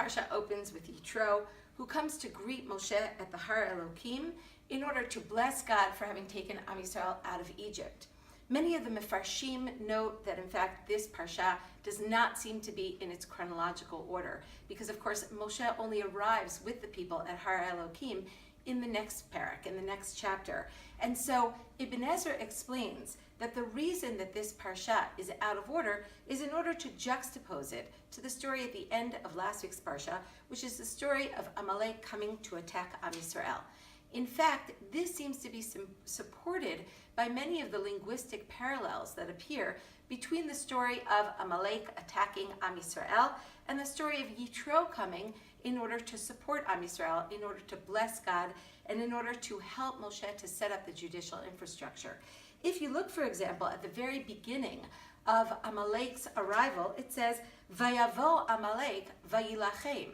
parsha opens with Yitro, who comes to greet Moshe at the Har Elohim in order to bless God for having taken Am Yisrael out of Egypt. Many of the Mefarshim note that, in fact, this parsha does not seem to be in its chronological order, because, of course, Moshe only arrives with the people at Har Elohim in the next parak, in the next chapter. And so Ibn Ezra explains that the reason that this parsha is out of order is in order to juxtapose it to the story at the end of last week's parsha, which is the story of Amalek coming to attack Am Yisrael. In fact, this seems to be supported by many of the linguistic parallels that appear between the story of Amalek attacking Am Yisrael and the story of Yitro coming in order to support Am Yisrael, in order to bless God, and in order to help Moshe to set up the judicial infrastructure. If you look, for example, at the very beginning of Amalek's arrival, it says, Vayavo Amalek vayilachem.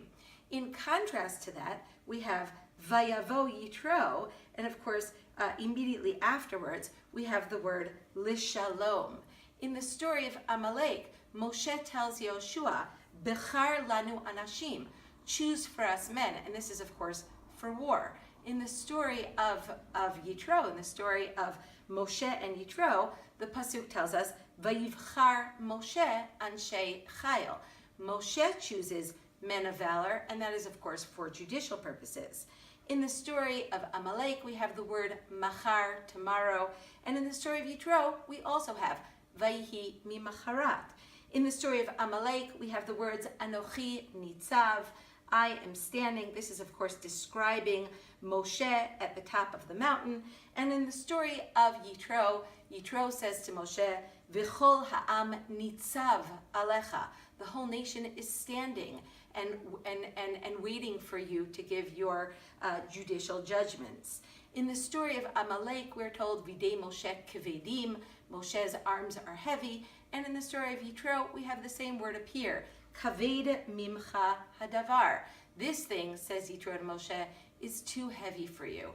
In contrast to that, we have Vayavo Yitro, and of course, immediately afterwards, we have the word Lishalom. In the story of Amalek, Moshe tells Yoshua, Bechar lanu anashim, choose for us men, and this is, of course, for war. In the story of Yitro, in the story of Moshe and Yitro, the pasuk tells us, Vayivchar Moshe anshe chayil. Moshe chooses men of valor, and that is, of course, for judicial purposes. In the story of Amalek, we have the word machar, tomorrow, and in the story of Yitro, we also have Vayihi mimacharat. In the story of Amalek, we have the words Anochi nitzav, I am standing. This is, of course, describing Moshe at the top of the mountain. And in the story of Yitro, Yitro says to Moshe, V'chol ha'am nitzav alecha. The whole nation is standing and waiting for you to give your judicial judgments. In the story of Amalek, we're told, Videi Moshe kevedim, Moshe's arms are heavy. And in the story of Yitro, we have the same word appear, Kaved mimcha hadavar. This thing, says Yitro to Moshe, is too heavy for you.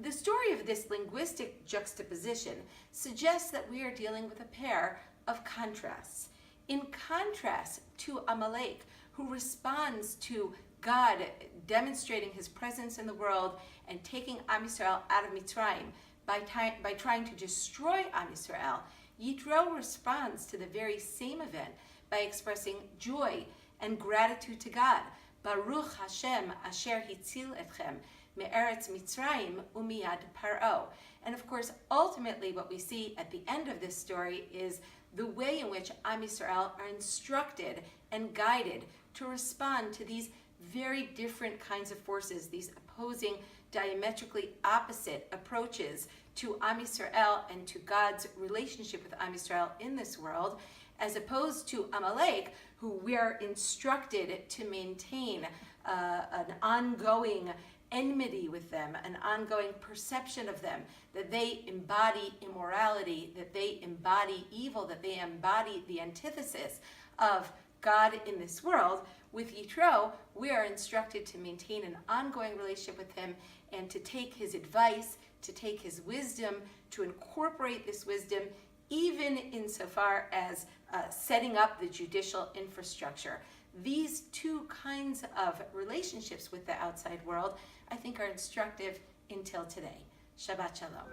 The story of this linguistic juxtaposition suggests that we are dealing with a pair of contrasts. In contrast to Amalek, who responds to God demonstrating his presence in the world and taking Am Yisrael out of Mitzrayim by trying to destroy Am Yisrael, Yitro responds to the very same event by expressing joy and gratitude to God. Baruch Hashem asher hitzil etchem me'eretz Mitzrayim umiyad paro. And of course, ultimately what we see at the end of this story is the way in which Am Yisrael are instructed and guided to respond to these very different kinds of forces, these opposing, diametrically opposite approaches to Am Yisrael and to God's relationship with Am Yisrael in this world, as opposed to Amalek, who we are instructed to maintain an ongoing enmity with them, an ongoing perception of them, that they embody immorality, that they embody evil, that they embody the antithesis of God in this world. With Yitro, we are instructed to maintain an ongoing relationship with him and to take his advice, to take his wisdom, to incorporate this wisdom even insofar as setting up the judicial infrastructure. These two kinds of relationships with the outside world, I think, are instructive until today. Shabbat Shalom.